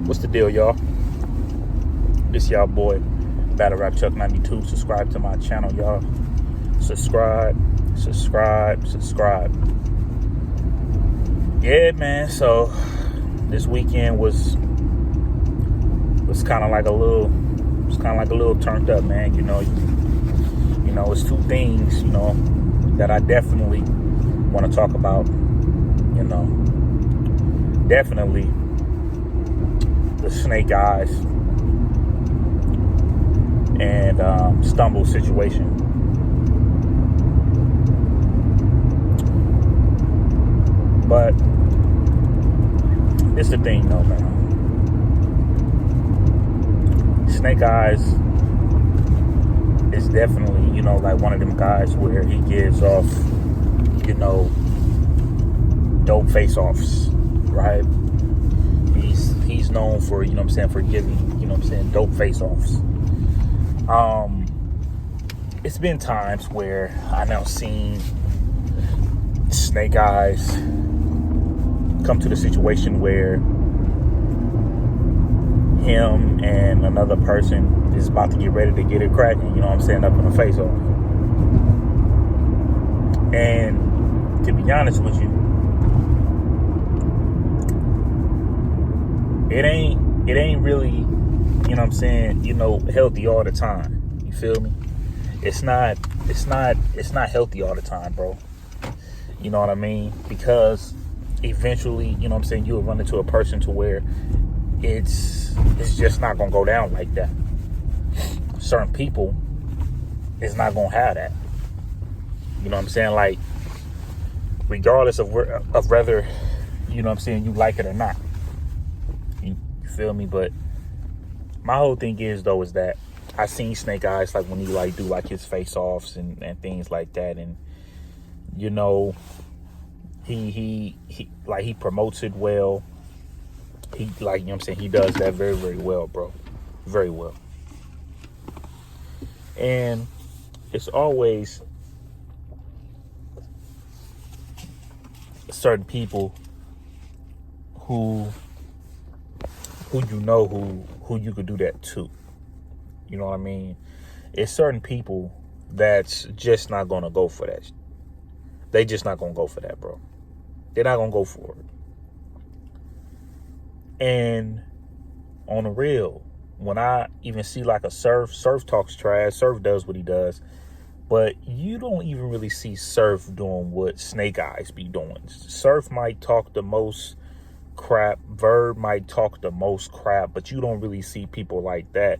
What's the deal, y'all? This y'all boy, Battle Rap Chuck 92. Subscribe to my channel, y'all. Subscribe. Yeah, man. So this weekend was kind of like a little turned up, man. You know, it's two things, that I definitely want to talk about. Definitely the Snake Eyez and Stumble situation. But it's the thing, though, man. Snake Eyez is definitely, like one of them guys where he gives off, dope face-offs, right? He's known for, for giving, dope face-offs. It's been times where I now seen Snake Eyez come to the situation where him and another person is about to get ready to get it cracking, up in the face-off. And to be honest with you, it ain't really, healthy all the time. You feel me? It's not healthy all the time, bro. You know what I mean? Because eventually, you'll run into a person to where it's just not gonna go down like that. Certain people, it's not gonna have that. Like, regardless of whether, you like it or not. You feel me? But my whole thing is that I seen Snake Eyez, like, when he do his face-offs and things like that, and he promotes it well. He he does that very, very well, bro. Very well. And it's always certain people who you could do that to. You know what I mean? It's certain people that's just not gonna go for that. They just not gonna go for that, bro. They're not gonna go for it. And on the real, when I even see like a Surf talks trash, Surf does what he does, but you don't even really see Surf doing what Snake Eyez be doing. Surf might talk the most crap, Verb might talk the most crap, but you don't really see people like that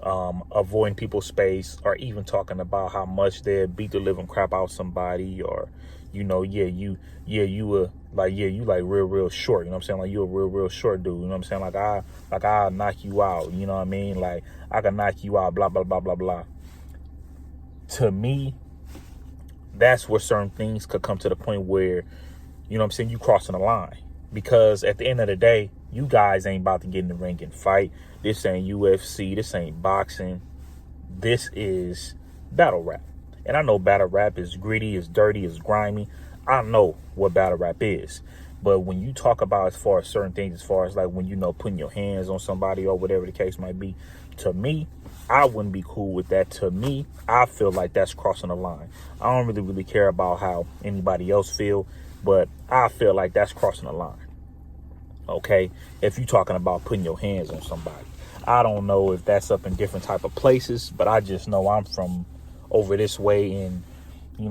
avoiding people's space, or even talking about how much they beat the living crap out somebody, or you like real short, like you a real short dude, like I'll knock you out, like I can knock you out, blah blah blah blah blah. To me, that's where certain things could come to the point where, you crossing the line. Because at the end of the day, you guys ain't about to get in the ring and fight. This ain't UFC. This ain't boxing. This is battle rap. And I know battle rap is gritty, is dirty, is grimy. I know what battle rap is. But when you talk about as far as certain things, as far as like when putting your hands on somebody or whatever the case might be, to me, I wouldn't be cool with that. To me, I feel like that's crossing the line. I don't really care about how anybody else feel, but I feel like that's crossing the line. Okay? If you're talking about putting your hands on somebody. I don't know if that's up in different type of places, but I just know I'm from over this way, and we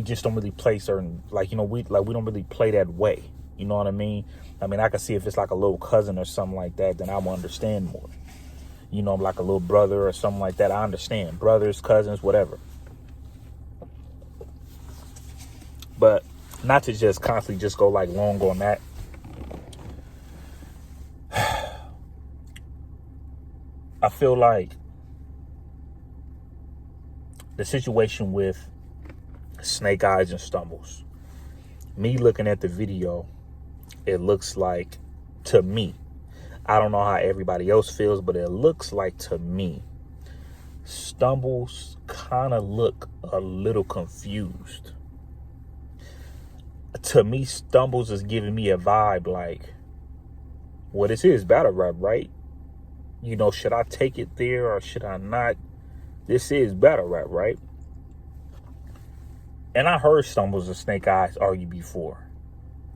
just don't really play certain, we don't really play that way. You know what I mean? I can see if it's like a little cousin or something like that, then I will understand more. Like a little brother or something like that, I understand. Brothers, cousins, whatever. But not to just constantly just go like long on that. I feel like the situation with Snake Eyez and Stumbles, me looking at the video, it looks like, to me, I don't know how everybody else feels, but it looks like, to me, Stumbles kind of look a little confused. To me, Stumbles is giving me a vibe like well, this is battle rap, right? You know, should I take it there or should I not? This is battle rap, right? And I heard Stumbles and Snake Eyes argue before.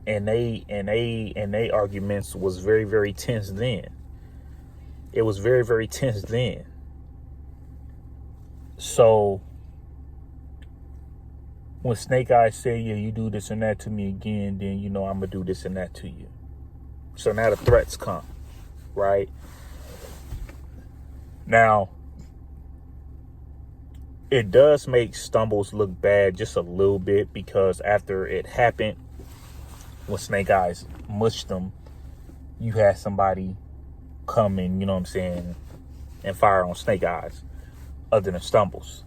And they arguments was very, very tense then. It was very, very tense then. So when Snake Eyes say, yeah, you do this and that to me again, then you know I'm gonna do this and that to you. So now the threats come, right? Now, it does make Stumbles look bad just a little bit, because after it happened, when Snake Eyes mushed them, you had somebody come in, you know what I'm saying, and fire on Snake Eyes, other than Stumbles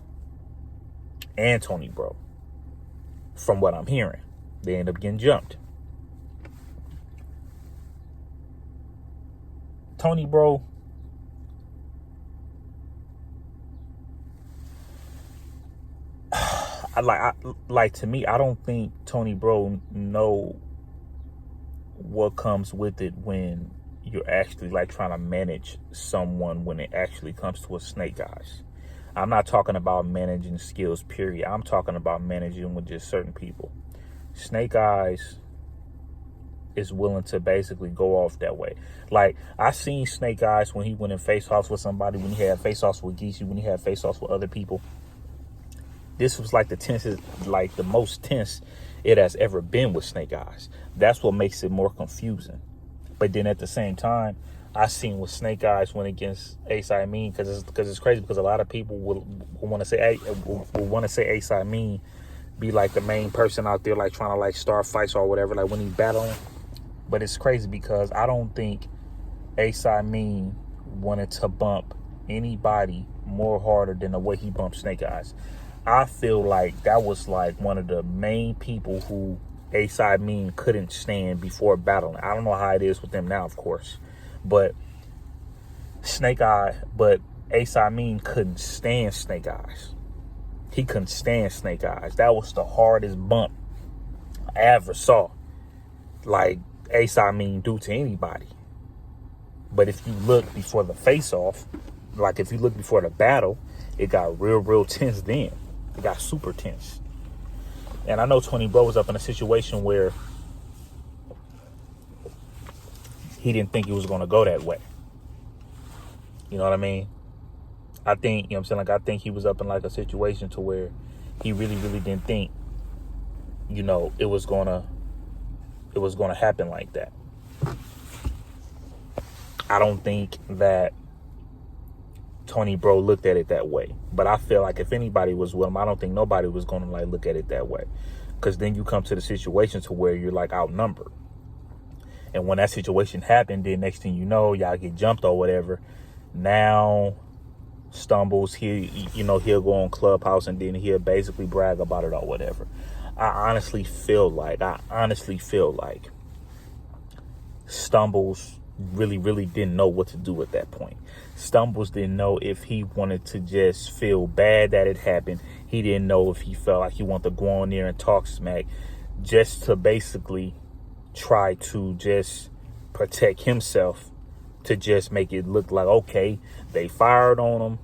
and Tony Bro. From what I'm hearing, they end up getting jumped. Tony Bro, to me, I don't think Tony Bro know what comes with it when you're actually like trying to manage someone when it actually comes to a Snake Eyes. I'm not talking about managing skills, period. I'm talking about managing with just certain people. Snake Eyes is willing to basically go off that way. Like, I seen Snake Eyes when he went in face-offs with somebody, when he had face-offs with Geechee, when he had face-offs with other people. This was like the tensest, like the most tense it has ever been with Snake Eyes. That's what makes it more confusing. But then at the same time, I seen with Snake Eyes went against Ace I Mean, because it's crazy, because a lot of people will want to say Ace I Mean be like the main person out there, like trying to like start fights or whatever, like when he's battling. But it's crazy because I don't think Ace I Mean wanted to bump anybody more harder than the way he bumped Snake Eyes. I feel like that was like one of the main people who Ace I Mean couldn't stand before battling. I don't know how it is with them now, of course, but Ace I Mean couldn't stand Snake Eyes. He couldn't stand Snake Eyes. That was the hardest bump I ever saw, like Ace I Mean do to anybody. But if you look before the face-off, like if you look before the battle, it got real tense then. It got super tense. And I know Tony Bro was up in a situation where he didn't think it was going to go that way. You know what I mean? I think, you know what I'm saying? Like, I think he was up in like a situation to where he really didn't think, you know, it was going to happen like that. I don't think that Tony Bro looked at it that way. But I feel like if anybody was with him, I don't think nobody was going to like look at it that way. Because then you come to the situation to where you're like outnumbered. And when that situation happened, then next thing you know, y'all get jumped or whatever. Now Stumbles, he'll go on Clubhouse and then he'll basically brag about it or whatever. I honestly feel like Stumbles really didn't know what to do at that point. Stumbles didn't know if he wanted to just feel bad that it happened. He didn't know if he felt like he wanted to go on there and talk smack, just to basically try to just protect himself, to just make it look like, okay, they fired on him,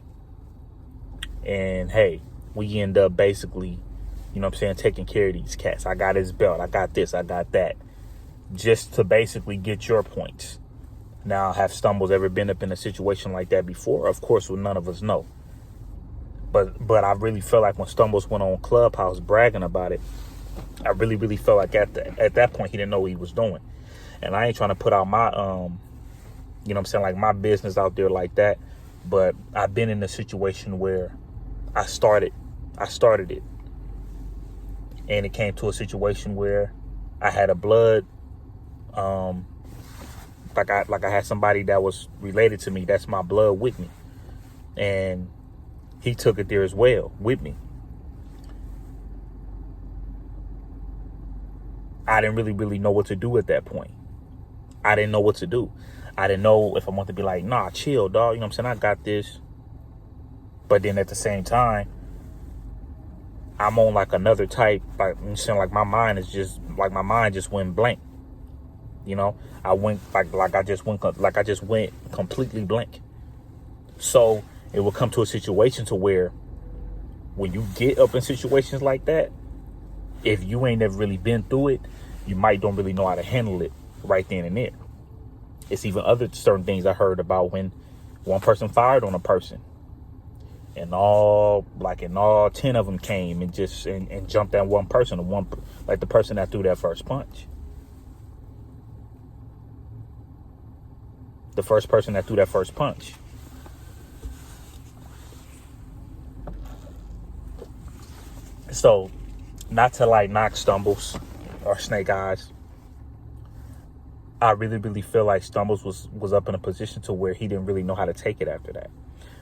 and hey, we end up basically, you know what I'm saying, taking care of these cats. I got his belt, I got this, I got that, just to basically get your points. Now, have Stumbles ever been up in a situation like that before? Of course, well, none of us know. But I really feel like when Stumbles went on Clubhouse bragging about it, I really felt like at that point he didn't know what he was doing. And I ain't trying to put out my you know what I'm saying, like my business out there like that. But I've been in a situation where I started it, and it came to a situation where I had a blood like I had somebody that was related to me, that's my blood, with me, and he took it there as well with me. I didn't really know what to do at that point. I didn't know what to do. I didn't know if I wanted to be like, nah, chill, dog, you know what I'm saying, I got this. But then at the same time, I'm on like another type, like I'm saying, like my mind just went blank. You know, I went like I just went completely blank. So it will come to a situation to where when you get up in situations like that, if you ain't never really been through it, you might don't really know how to handle it right then and there. It's even other certain things I heard about when one person fired on a person, and all 10 of them came and just and jumped at one person, like the person that threw that first punch. The first person that threw that first punch. So, not to like knock Stumbles or Snake Eyes. I really, really feel like Stumbles was up in a position to where he didn't really know how to take it after that.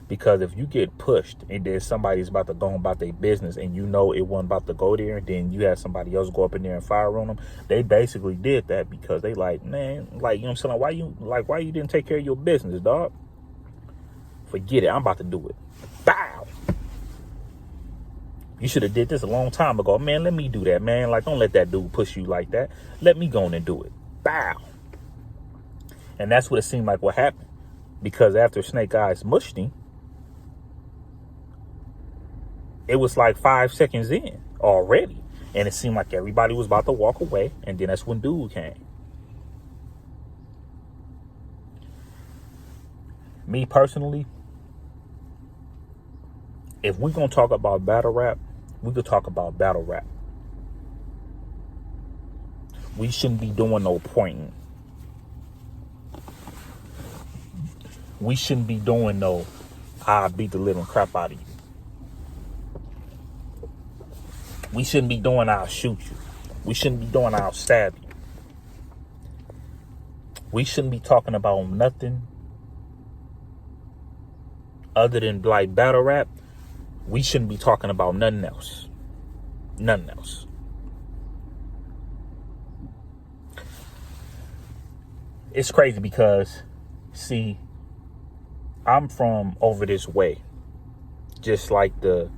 Because if you get pushed and then somebody's about to go about their business and you know it wasn't about to go there, and then you have somebody else go up in there and fire on them, they basically did that because they like, man, like, you know what I'm saying? Why you didn't take care of your business, dog? Forget it. I'm about to do it. Bow. You should have did this a long time ago. Man, let me do that, man. Like, don't let that dude push you like that. Let me go in and do it. Bow. And that's what it seemed like what happened. Because after Snake Eyes mushed him, it was like 5 seconds in already. And it seemed like everybody was about to walk away. And then that's when dude came. Me personally, if we're going to talk about battle rap, we could talk about battle rap. We shouldn't be doing no pointing. We shouldn't be doing no, I beat the living crap out of you. We shouldn't be doing, I'll shoot you. We shouldn't be doing, I'll stab you. We shouldn't be talking about nothing other than like battle rap. We shouldn't be talking about nothing else. Nothing else. It's crazy because, see, I'm from over this way. Just like the,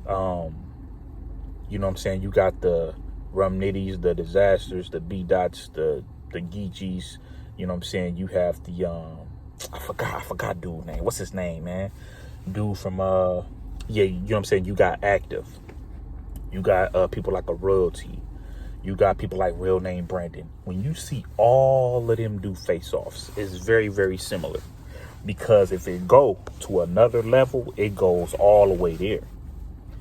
you know what I'm saying? You got the Rum Nitties, the Disasters, the B-Dots, the Geechees. You know what I'm saying? You have the, I forgot dude's name. What's his name, man? Dude from, yeah, you know what I'm saying? You got Active. You got people like a Royalty. You got people like Real Name Brandon. When you see all of them do face-offs, it's very, very similar. Because if it go to another level, it goes all the way there.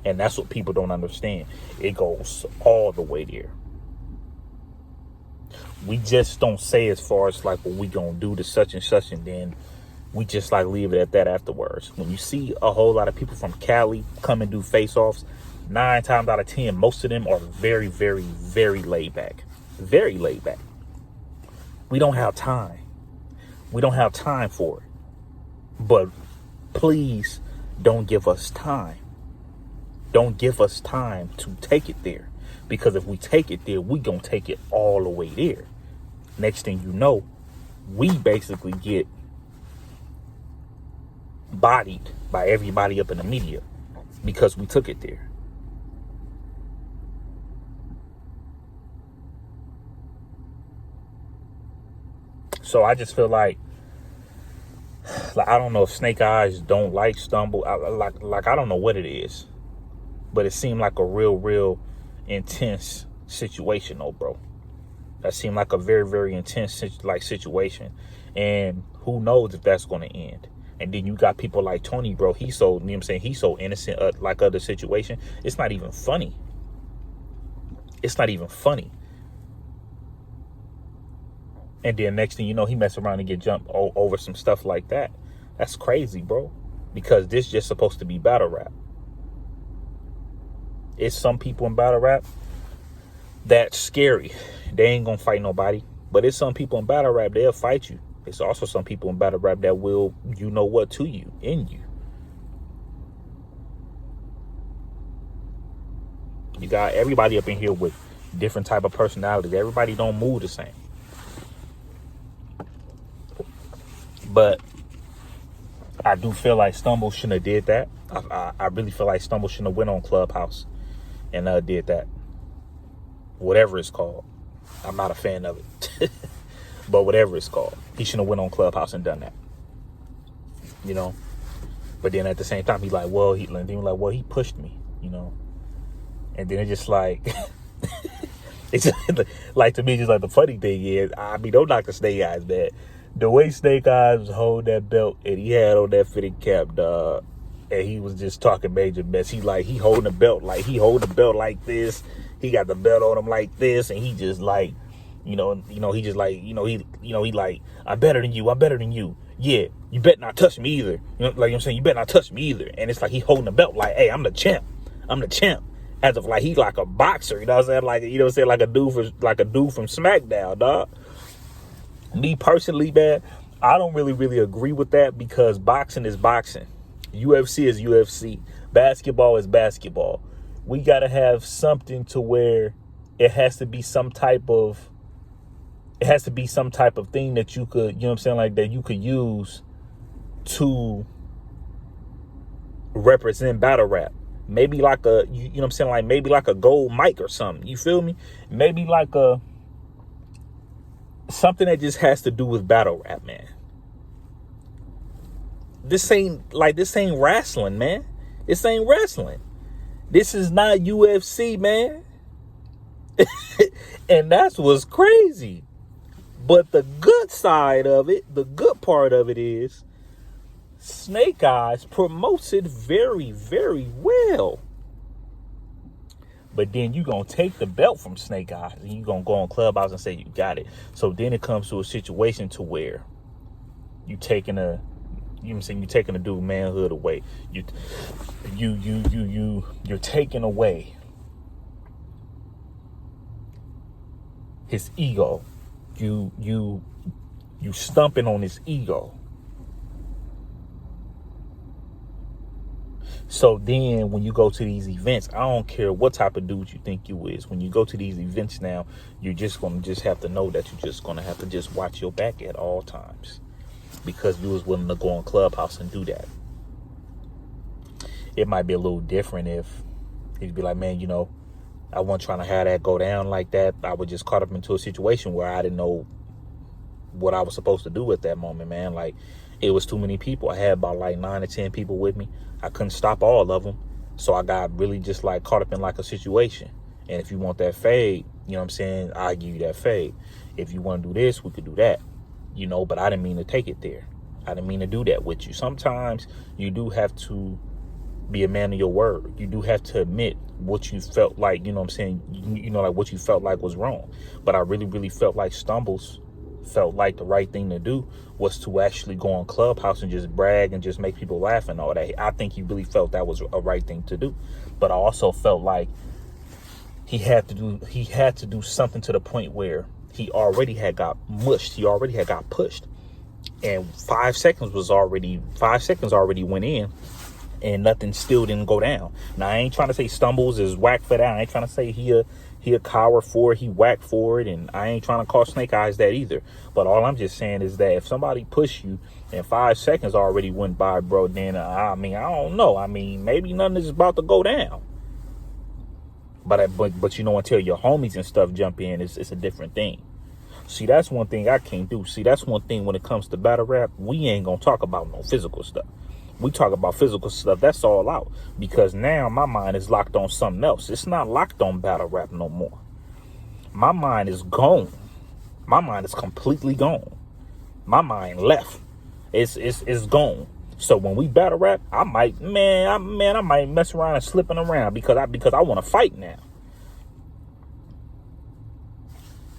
And that's what people don't understand. It goes all the way there. We just don't say as far as like what we gonna do to such and such, and then we just like leave it at that afterwards. When you see a whole lot of people from Cali come and do face-offs, 9 times out of 10, most of them are very, very, very laid back. Very laid back. We don't have time. We don't have time for it. But please don't give us time. Don't give us time to take it there. Because if we take it there, we gonna take it all the way there. Next thing you know, we basically get bodied by everybody up in the media because we took it there. So I just feel like I don't know if Snake Eyes don't like Stumble. I don't know what it is, but it seemed like a real intense situation, though, bro. That seemed like a very, very intense situation, and who knows if that's going to end. And then you got people like Tony, bro. He's so, you know what I'm saying, he's so innocent, like other situation. It's not even funny. It's not even funny. And then next thing you know, he mess around and get jumped over some stuff like that. That's crazy, bro. Because this just supposed to be battle rap. It's some people in battle rap that's scary. They ain't gonna fight nobody. But it's some people in battle rap, they'll fight you. It's also some people in battle rap that will, you know what, to you, in you. You got everybody up in here with different type of personalities. Everybody don't move the same. But I do feel like Stumble shouldn't have did that. I really feel like Stumble shouldn't have went on Clubhouse and did that. Whatever it's called. I'm not a fan of it. But whatever it's called, he shouldn't have went on Clubhouse and done that. You know. But then at the same time, he pushed me. You know. And then it's just like, it's just, like, to me, just like the funny thing is, I mean, don't knock the Snake Eyes, man. The way Snake Eyes was holding that belt and he had on that fitted cap, dog, and he was just talking major mess. He holding the belt like this. He got the belt on him like this, and he just like, he like, I'm better than you. Yeah, you better not touch me either. I'm saying, you better not touch me either. And it's like he holding the belt like, hey, I'm the champ. As if like he like a boxer, you know what I'm saying? Like, like a dude from SmackDown, dog. Me personally, man, I don't really agree with that, because boxing is boxing. UFC is UFC. Basketball is basketball. We gotta have something to where it has to be some type of thing that you could, like that you could use to represent battle rap. Maybe like a, like maybe like a gold mic or something. You feel me? Maybe like something that just has to do with battle rap, man. This ain't wrestling, man. This ain't wrestling. This is not UFC, man. And that's what's crazy. But the good side of it, the good part of it is, Snake Eyes promotes it very, very well. But then you going to take the belt from Snake Eyes and you going to go on Clubhouse and say you got it. So then it comes to a situation to where you taking a, you're taking a dude manhood away. You're taking away his ego. You stumping on his ego. So then when you go to these events, I don't care what type of dude you think you is. When you go to these events now, you're just going to have to know that you're just going to have to just watch your back at all times, because you was willing to go on Clubhouse and do that. It might be a little different if you'd be like, man, I wasn't trying to have that go down like that. I was just caught up into a situation where I didn't know what I was supposed to do at that moment, man. Like, it was too many people. I had about like 9 or 10 people with me. I couldn't stop all of them. So I got really just like caught up in like a situation. And if you want that fade, I'll give you that fade. If you want to do this, we could do that, but I didn't mean to take it there. I didn't mean to do that with you. Sometimes you do have to be a man of your word. You do have to admit what you felt like, like what you felt like was wrong. But I really, really felt like Stumbles felt like the right thing to do was to actually go on Clubhouse and just brag and just make people laugh and all that. I think he really felt that was a right thing to do. But I also felt like he had to do something to the point where he already had got mushed. He already had got pushed. And 5 seconds already went in, and nothing still didn't go down. Now, I ain't trying to say Stumbles is whack for that. I ain't trying to say he a coward for it, he whack for it, and I ain't trying to call Snake Eyes that either. But all I'm just saying is that if somebody push you and 5 seconds already went by, bro, then I don't know. Maybe nothing is about to go down. But until your homies and stuff jump in, it's a different thing. See, that's one thing I can't do. See, that's one thing when it comes to battle rap, we ain't gonna talk about no physical stuff. We talk about physical stuff, that's all out. Because now my mind is locked on something else. It's not locked on battle rap no more. My mind is gone. My mind is completely gone. My mind left. It's gone. So when we battle rap, I might mess around and slipping around because I want to fight now.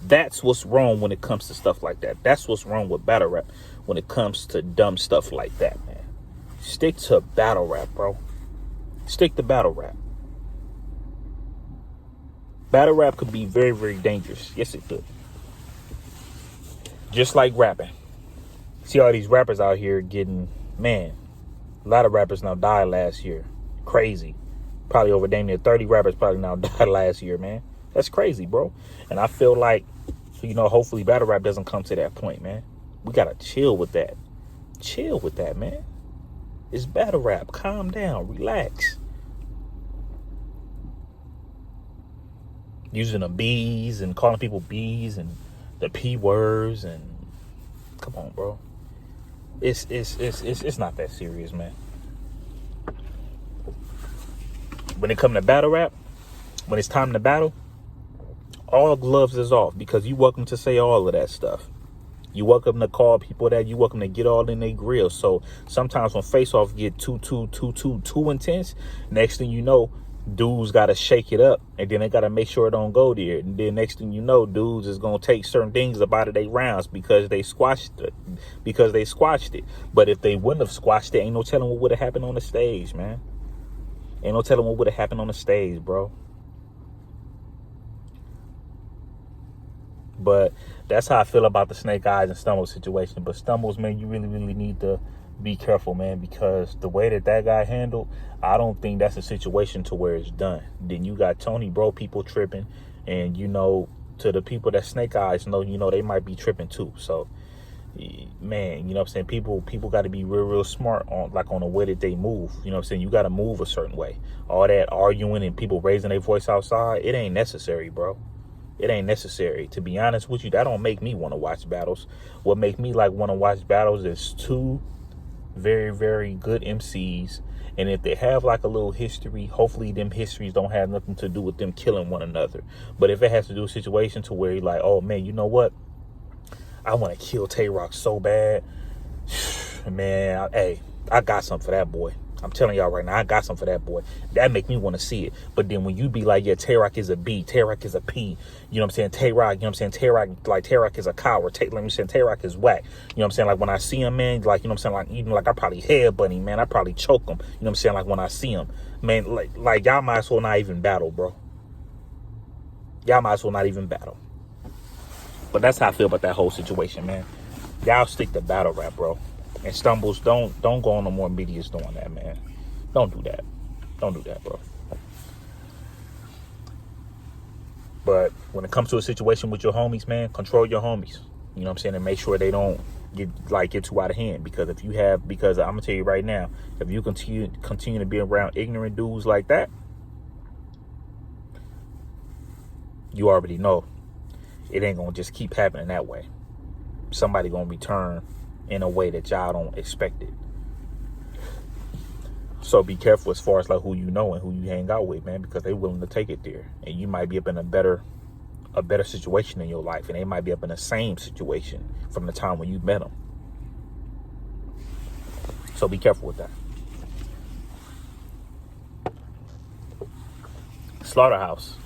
That's what's wrong when it comes to stuff like that. That's what's wrong with battle rap when it comes to dumb stuff like that, man. Stick to battle rap, bro. Stick to battle rap. Battle rap could be very, very dangerous. Yes, it could. Just like rapping. See all these rappers out here getting, man, a lot of rappers now died last year. Crazy. Probably over damn near 30 rappers probably now died last year, man. That's crazy, bro. And I feel like, hopefully battle rap doesn't come to that point, man. We got to chill with that. Chill with that, man. It's battle rap. Calm down. Relax. Using the B's and calling people B's and the P words and Come on, bro. It's not that serious, man. When it comes to battle rap, when it's time to battle, all gloves is off, because you welcome to say all of that stuff. You welcome to call people that. You welcome to get all in their grill. So sometimes when face-off get too intense, next thing you know, dudes got to shake it up, and then they got to make sure it don't go there. And then next thing you know, dudes is going to take certain things about it, they rounds, because they squashed it. But if they wouldn't have squashed it, ain't no telling what would have happened on the stage, man. Ain't no telling what would have happened on the stage, bro. But that's how I feel about the Snake Eyes and Stumbles situation. But Stumbles, man, you really need to be careful, man, because the way that guy handled, I don't think that's a situation to where it's done. Then you got Tony, bro, people tripping, and to the people that Snake Eyes know, they might be tripping too. So, man, you know what I'm saying? People got to be real smart on the way that they move. You know what I'm saying? You got to move a certain way. All that arguing and people raising their voice outside, it ain't necessary, bro. It ain't necessary. To be honest with you, that don't make me want to watch battles. What make me want to watch battles is two very, very good MCs. And if they have a little history, hopefully them histories don't have nothing to do with them killing one another. But if it has to do a situation to where you're like, oh man, you know what? I want to kill Tay-Rock so bad. Man, I got something for that boy. I'm telling y'all right now, I got something for that boy. That make me want to see it. But then when you be like, yeah, Tay-Rock is a B, Tay-Rock is a P, you know what I'm saying? Tay-Rock, you know what I'm saying? Tay-Rock is a coward. Tay-Rock is whack. You know what I'm saying? When I see him, man, you know what I'm saying? Even I probably headbutt him, man. I probably choke him. You know what I'm saying? When I see him, man, y'all might as well not even battle, bro. Y'all might as well not even battle. But that's how I feel about that whole situation, man. Y'all stick to battle rap, bro. And Stumbles, don't go on no more medias doing that, man. Don't do that. Don't do that, bro. But when it comes to a situation with your homies, man, control your homies. You know what I'm saying? And make sure they don't get too out of hand. Because I'm gonna tell you right now, if you continue to be around ignorant dudes like that, you already know it ain't gonna just keep happening that way. Somebody gonna return in a way that y'all don't expect it. So be careful as far as who you know and who you hang out with, man, because they willing to take it there. And you might be up in a better situation in your life, and they might be up in the same situation from the time when you met them. So be careful with that. Slaughterhouse.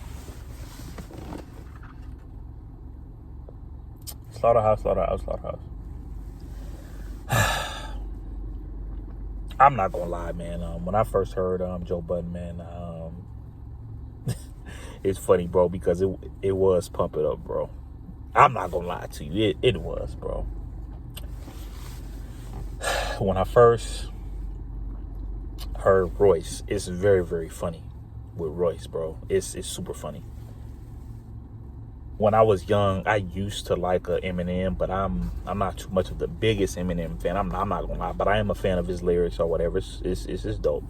I'm not gonna lie, man. When I first heard Joe Budden, man, it's funny, bro, because it was Pump It Up, bro. I'm not gonna lie to you, it was, bro. When I first heard Royce, it's very, very funny with Royce, bro. It's super funny. When I was young, I used to like Eminem, but I'm not too much of the biggest Eminem fan. I'm not gonna lie, but I am a fan of his lyrics or whatever. It's dope.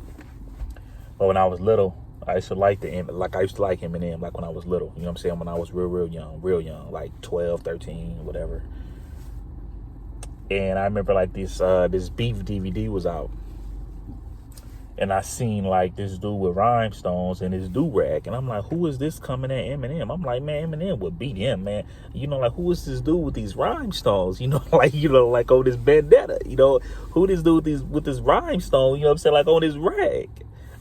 But when I was little, I used to like Eminem, when I was little. You know what I'm saying? When I was real young, like 12, 13, whatever. And I remember this Beef DVD was out. And I seen this dude with rhinestones and his do-rag. And I'm like, who is this coming at Eminem? I'm like, man, Eminem would beat him, man. Who is this dude with these rhinestones? On this bandana. Who this dude with this rhinestone, you know what I'm saying? On his rag.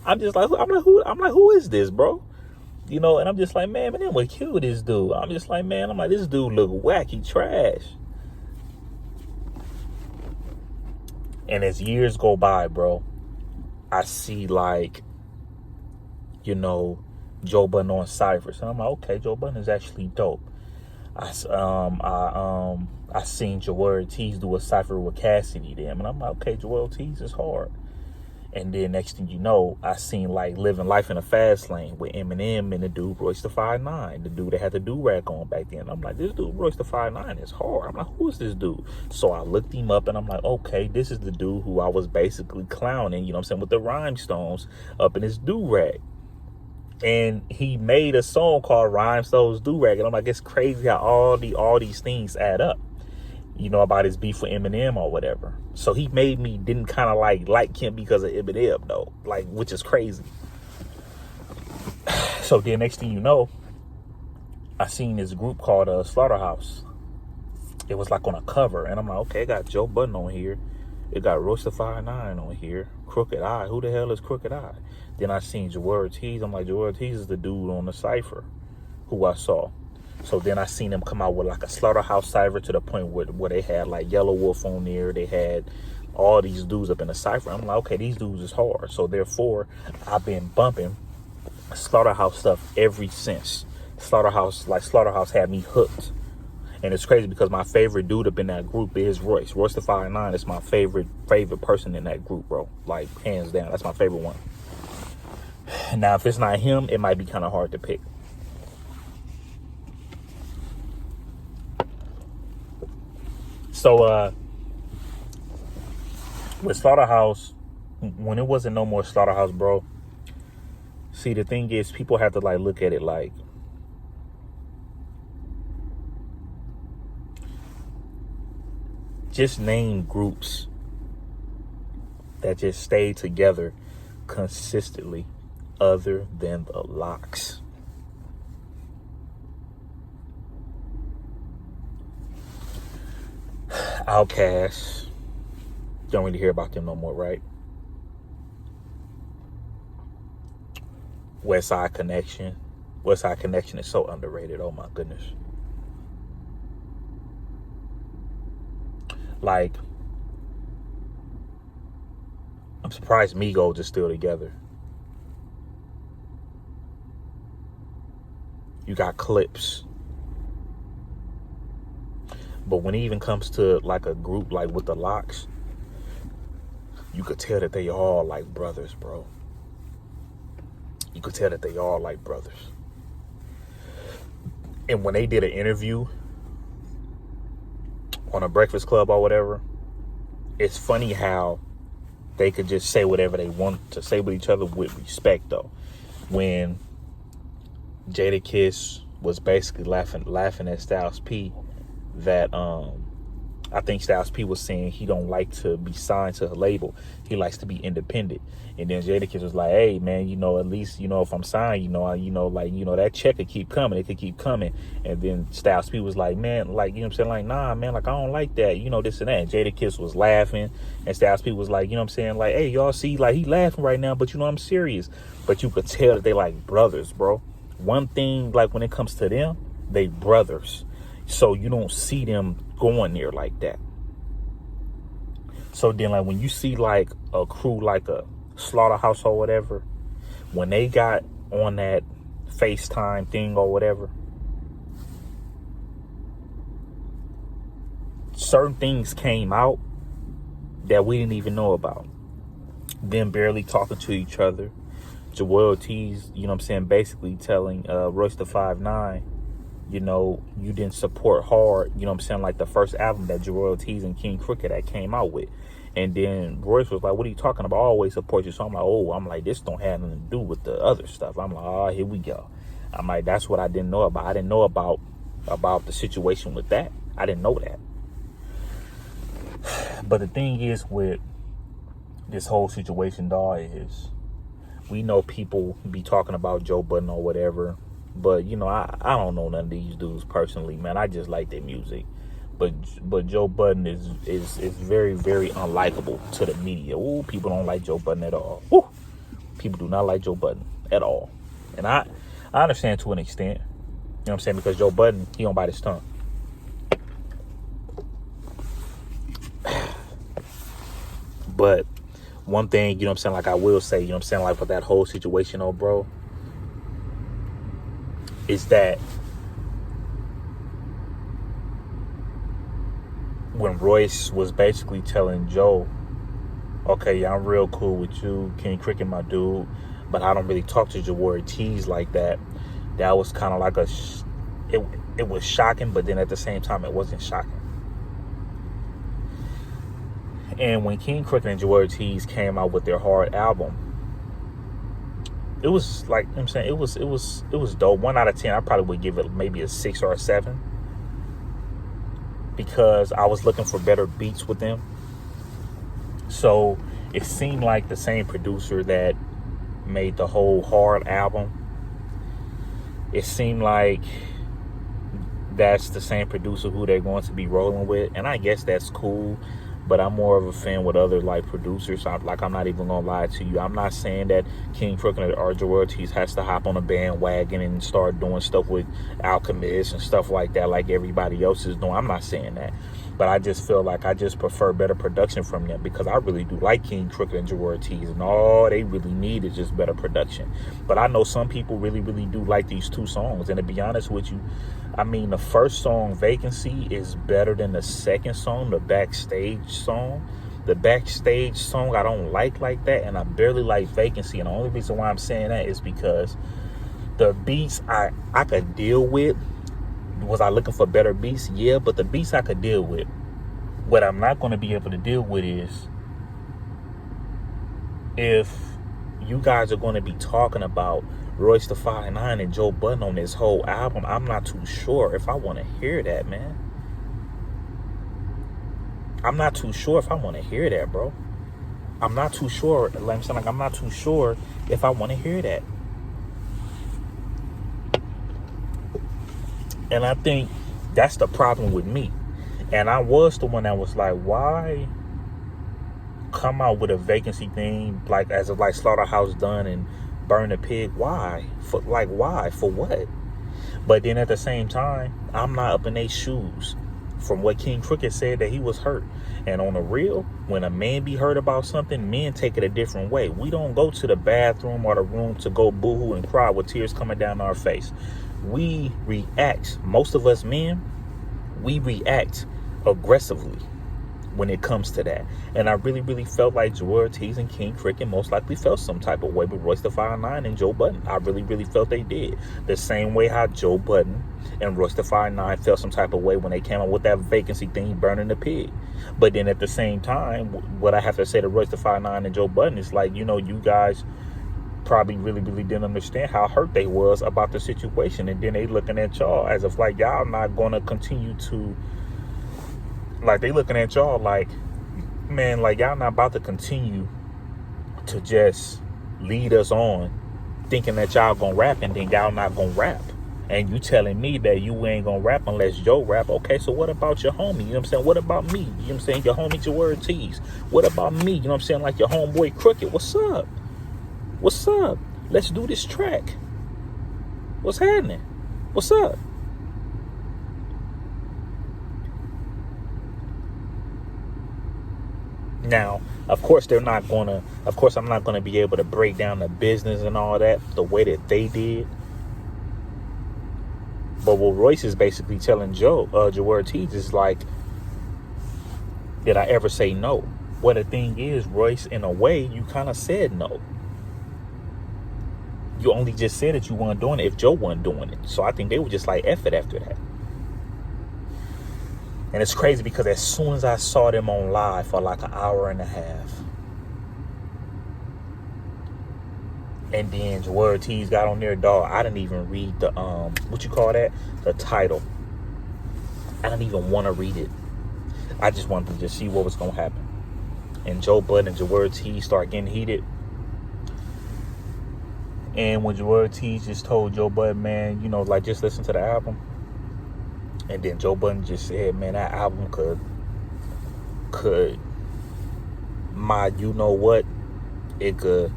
I'm like, who is this, bro? And I'm just like, man, Eminem would kill this dude. I'm just like, man, this dude look wacky trash. And as years go by, bro, I see Joe Budden on Cyphers, and I'm like, okay, Joe Budden is actually dope. I seen Joel Ortiz do a cypher with Cassidy then, and I'm like, okay, Joel Ortiz is hard. And then next thing you know, I seen Living Life in a Fast Lane with Eminem and the dude Royce the 5'9", the dude that had the do-rag on back then. I'm like, this dude Royce the 5'9" is hard. I'm like, who is this dude? So I looked him up and I'm like, okay, this is the dude who I was basically clowning, you know what I'm saying, with the rhinestones up in his do-rag. And he made a song called Rhinestones Do-Rag. And I'm like, it's crazy how all these things add up. you know, about his beef with Eminem or whatever. So he made me didn't kind of like him because of Eminem though, like, which is crazy. So then next thing you know, I seen this group called Slaughterhouse. It was like on a cover, and I'm like, okay, it got Joe Budden on here. It got Royster 5'9" on here. Crooked Eye. Who the hell is Crooked Eye? Then I seen Jawar Ortiz. I'm like, Jawar Ortiz is the dude on the cipher who I saw. So then I seen them come out with like a Slaughterhouse cipher to the point where they had like Yellow Wolf on there. They had all these dudes up in the cipher. I'm like, okay, these dudes is hard. So therefore, I've been bumping Slaughterhouse stuff ever since. Slaughterhouse had me hooked. And it's crazy because my favorite dude up in that group is Royce. Royce the 5'9" is my favorite person in that group, bro. Like, hands down. That's my favorite one. Now, if it's not him, it might be kind of hard to pick. So, with Slaughterhouse, when it wasn't no more Slaughterhouse, bro, see, the thing is, people have to, like, look at it like, just name groups that just stay together consistently other than the Locks. Outkast. Don't really hear about them no more, right? West Side Connection. West Side Connection is so underrated. Oh my goodness. Like, I'm surprised Migos is still together. You got Clips. But when it even comes to like a group like with the Locks, you could tell that they all like brothers, bro. You could tell that they all like brothers. And when they did an interview on a Breakfast Club or whatever, it's funny how they could just say whatever they want to say with each other with respect, though. When Jadakiss was basically laughing at Styles P, that I think Styles P was saying he don't like to be signed to a label. He likes to be independent. And then Jadakiss was like, hey, man, at least, if I'm signed, that check could keep coming. It could keep coming. And then Styles P was like, man, like, you know what I'm saying? Like, nah, man, like, I don't like that, this and that. And Jadakiss was laughing. And Styles P was like, you know what I'm saying? Like, hey, y'all see, like, he laughing right now, but I'm serious. But you could tell that they like brothers, bro. One thing, like, when it comes to them, they brothers. So you don't see them going there like that. So then, like, when you see like a crew like a Slaughterhouse or whatever, when they got on that FaceTime thing or whatever, certain things came out that we didn't even know about. Them barely talking to each other. Jawar Ortiz, basically telling Royce the 5'9", you didn't support hard, like the first album that Jawar Ortiz and King Crooked that came out with. And then Royce was like, what are you talking about? I always support you. So I'm like, this don't have nothing to do with the other stuff. I'm like, oh, here we go. I'm like, that's what I didn't know about. I didn't know about the situation with that. I didn't know that. But the thing is with this whole situation, dog, is we know people be talking about Joe Budden or whatever. But, I don't know none of these dudes personally, man. I just like their music. But Joe Budden is very, very unlikable to the media. Ooh, people don't like Joe Budden at all. Ooh, people do not like Joe Budden at all. And I understand to an extent. You know what I'm saying? Because Joe Budden, he don't bite his tongue. But one thing, like I will say, like with that whole situation, bro, is that when Royce was basically telling Joe, okay, yeah, I'm real cool with you, King Cricket, my dude, but I don't really talk to Jawar Ortiz like that. That was kind of like it was shocking, but then at the same time, it wasn't shocking. And when King Cricket and Jawar Ortiz came out with their Hard album, it was like, it was dope. 1 out of 10, I probably would give it maybe a 6 or a 7. because I was looking for better beats with them. So it seemed like the same producer that made the whole Hard album. It seemed like that's the same producer who they're going to be rolling with, and I guess that's cool. But I'm more of a fan with other like producers. I'm not even gonna lie to you. I'm not saying that King Crooked or Joe Ortiz has to hop on a bandwagon and start doing stuff with Alchemist and stuff like that, like everybody else is doing. I'm not saying that, but I just feel like I just prefer better production from them, because I really do like King Crooked and Joe Ortiz, and all they really need is just better production. But I know some people really, really do like these two songs, and to be honest with you, I mean, the first song, Vacancy, is better than the second song, the Backstage song. The Backstage song I don't like that, and I barely like Vacancy. And the only reason why I'm saying that is because the beats I could deal with. Was I looking for better beats? Yeah, but the beats I could deal with. What I'm not going to be able to deal with is if you guys are going to be talking about Royce da 5'9" and Joe Budden on this whole album. I'm not too sure if I want to hear that, man. I'm not too sure if I want to hear that, bro. I'm not too sure. I'm not too sure if I want to hear that. And I think that's the problem with me. And I was the one that was like, why come out with a Vacancy thing, like as of like Slaughterhouse done and Burn the Pig? Why? Why? For what? But then at the same time, I'm not up in their shoes. From what King Crooked said, that he was hurt. And on the real, when a man be hurt about something, men take it a different way. We don't go to the bathroom or the room to go boo-hoo and cry with tears coming down our face. We react. Most of us men, we react aggressively when it comes to that. And I really, really felt like Joe Ortiz and King Crooked most likely felt some type of way with Royce da 5'9" and Joe Budden. I really, really felt they did. The same way how Joe Budden and Royce da 5'9" felt some type of way when they came out with that Vacancy thing, Burning the Pig. But then at the same time, what I have to say to Royce da 5'9" and Joe Budden is like, you know, you guys probably really, really didn't understand how hurt they was about the situation. And then they looking at y'all as if like y'all not going to continue to, like they looking at y'all like, man, like y'all not about to continue to just lead us on thinking that y'all gonna rap and then y'all not gonna rap. And you telling me that you ain't gonna rap unless Joe rap. Okay, so what about your homie? You know what I'm saying? What about me? You know what I'm saying? Your homie Joe Ortiz. What about me? You know what I'm saying? Like your homeboy Crooked. What's up? What's up? Let's do this track. What's happening? What's up? Now, of course, I'm not gonna be able to break down the business and all that the way that they did. But what Royce is basically telling Joe Ortiz is like, did I ever say no? Well, the thing is, Royce, in a way, you kind of said no. You only just said that you weren't doing it if Joe wasn't doing it. So I think they were just like, F it after that. And it's crazy because as soon as I saw them on live for like an hour and a half, and then Joe Ortiz got on there, dog, I didn't even read the, what you call that? The title. I didn't even want to read it. I just wanted to just see what was going to happen. And Joe Budden and Joe Ortiz start getting heated. And when Joe Ortiz just told Joe Budden, man, you know, like, just listen to the album. And then Joe Budden just said, man, that album could my you know what? It could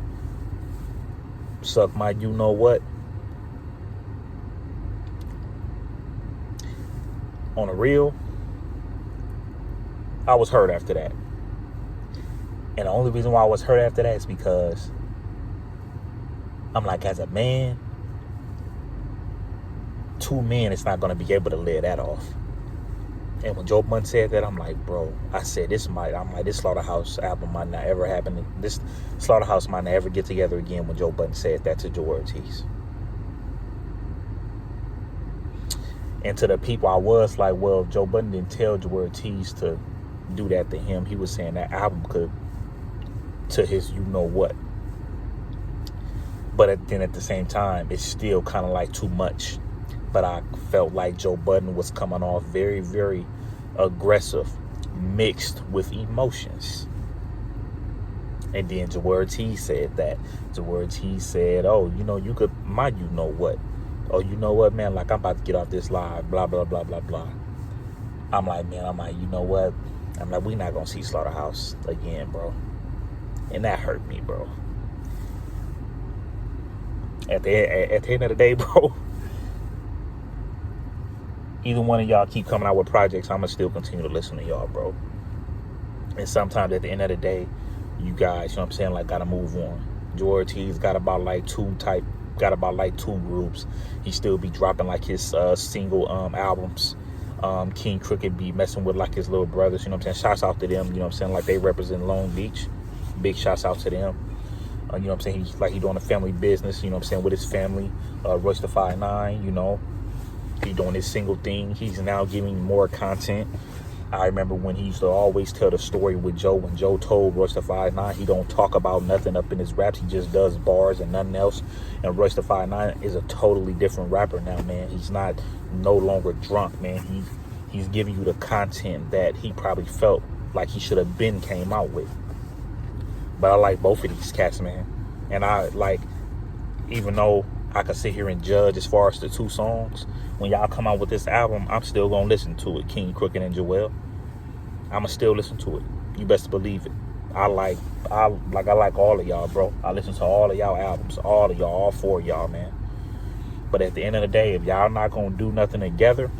suck my you know what? On the real, I was hurt after that. And the only reason why I was hurt after that is because I'm like, as a man, two men is not going to be able to lay that off. And when Joe Budden said that, I'm like, bro, I said this Slaughterhouse album might not ever happen. This Slaughterhouse might not ever get together again when Joe Budden said that to Joe Ortiz. And to the people, I was like, well, Joe Budden didn't tell Joe Ortiz to do that to him. He was saying that album could, to his you know what. But then at the same time, it's still kind of like too much. But I felt like Joe Budden was coming off very, very aggressive, mixed with emotions. And then Jawar T said that. Jawar T said, oh, you know, you could, you know what? Oh, you know what, man? Like, I'm about to get off this live, blah, blah, blah, blah, blah. I'm like, you know what? I'm like, we not going to see Slaughterhouse again, bro. And that hurt me, bro. At the end of the day, bro, either one of y'all keep coming out with projects, I'm going to still continue to listen to y'all, bro. And sometimes at the end of the day, you guys, you know what I'm saying, like, got to move on. Jawar T's got about like two groups. He still be dropping like his single albums. King Crooked be messing with like his little brothers, you know what I'm saying? Shouts out to them, you know what I'm saying? Like, they represent Long Beach. Big shouts out to them. You know what I'm saying? He doing a family business, you know what I'm saying, with his family. Royce the 5'9", you know. He doing his single thing. He's now giving more content. I remember when he used to always tell the story with Joe. When Joe told Royce the 5'9", he don't talk about nothing up in his raps. He just does bars and nothing else. And Royce the 5'9" is a totally different rapper now, man. He's no longer drunk, man. He's giving you the content that he probably felt like he should have came out with. But I like both of these cats, man. And I like, even though I could sit here and judge as far as the two songs, when y'all come out with this album, I'm still gonna listen to it. King Crooked and Joel, I'ma still listen to it. You best believe it. I like all of y'all, bro. I listen to all of y'all albums, all of y'all, all four of y'all, man. But at the end of the day, if y'all not gonna do nothing together,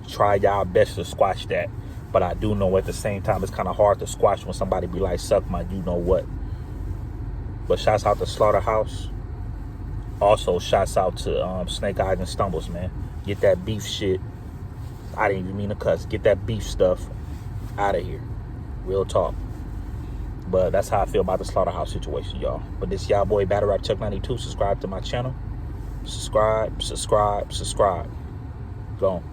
try y'all best to squash that. But I do know at the same time, it's kind of hard to squash when somebody be like, suck my you know what. But shouts out to Slaughterhouse. Also, shouts out to Snake Eyes and Stumbles, man. Get that beef shit. I didn't even mean to cuss. Get that beef stuff out of here. Real talk. But that's how I feel about the Slaughterhouse situation, y'all. But this y'all boy, Battle Rap Chuck 92. Subscribe to my channel. Subscribe. Go on.